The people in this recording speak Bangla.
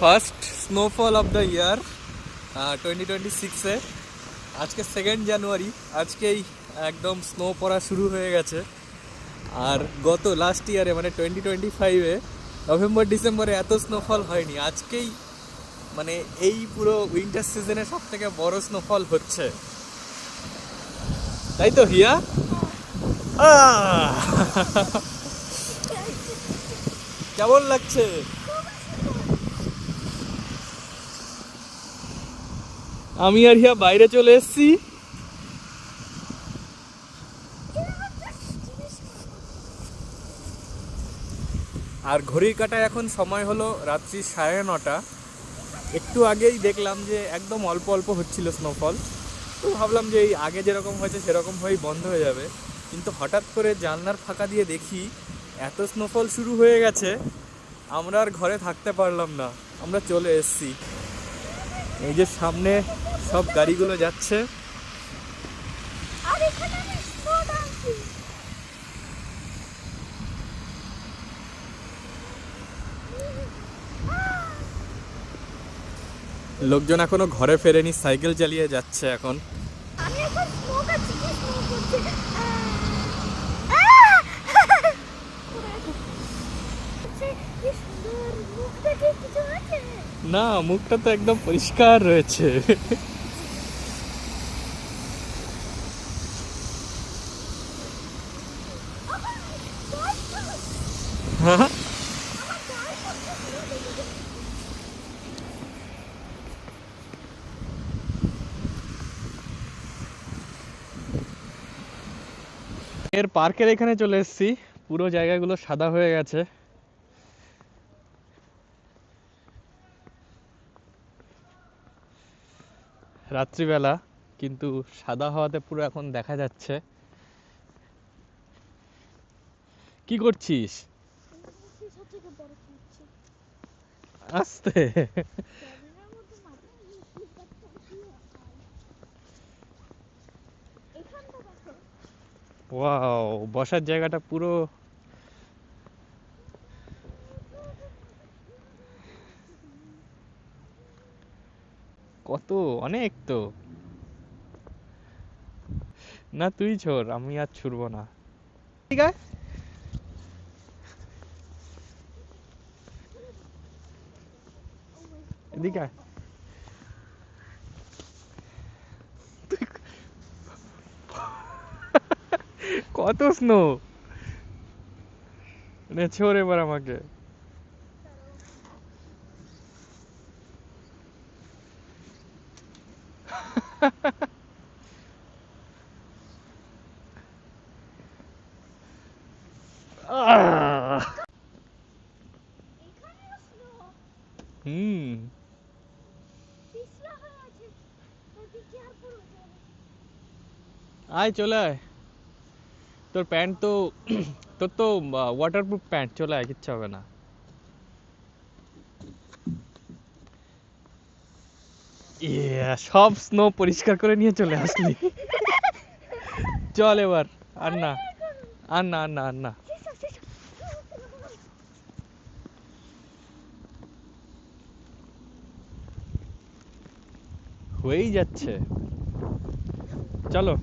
First snowfall of the year 2026-এ। আজকে 2 জানুয়ারি, আজকেই একদম স্নো পড়া শুরু হয়ে গেছে। আর গত লাস্ট ইয়ারে মানে 2025-এ নভেম্বর ডিসেম্বরে এত স্নোফল হয়নি। আজকেই মানে এই পুরো উইন্টার সিজনে সব থেকে বড় স্নোফল হচ্ছে, তাই তো হিয়া? কেমন লাগছে? আমি আর হিয়া বাইরে চলে এসেছি। আর ঘড়ির কাঁটায় এখন সময় হলো রাত্রি 9:30। একটু আগেই দেখলাম যে একদম অল্প অল্প হচ্ছিল স্নোফল, তো ভাবলাম যে এই আগে যেরকম হয়েছে সেরকম হয়েই বন্ধ হয়ে যাবে। কিন্তু হঠাৎ করে জানলার ফাঁকা দিয়ে দেখি এত স্নোফল শুরু হয়ে গেছে, আমরা আর ঘরে থাকতে পারলাম না, আমরা চলে এসেছি। এই যে সামনে সব গাড়িগুলো যাচ্ছে। লোকজন এখনো ঘরে ফেরেনি, সাইকেল চালিয়ে যাচ্ছে এখন। না, মুখটা তো একদম পরিষ্কার রয়েছে। এর পার্কের এখানে চলে এসেছি, পুরো জায়গাগুলো সাদা হয়ে গেছে। রাত্রিবেলা কিন্তু সাদা হওয়াতে পুরো এখন দেখা যাচ্ছে। কি করছিস? আস্তে। ওয়াও, বসার জায়গাটা পুরো কত অনেক তো। না তুই ছোড়, আমি আর ছুড়বো না। ঠিক আছে, এদিকে আয়। কত স্নো! নে ছোড় এবার আমাকে। হুম, আয় চলে আয়। তোর প্যান্ট তো তোর তো ওয়াটারপ্রুফ প্যান্ট, চলে আয়, কিচ্ছু হবে না। ইয়া, সব স্নো পরিষ্কার করে নিয়ে চলে আসলি। চল এবার। আর না, আর না, আর না, আর না। হয়েই যাচ্ছে, চলো।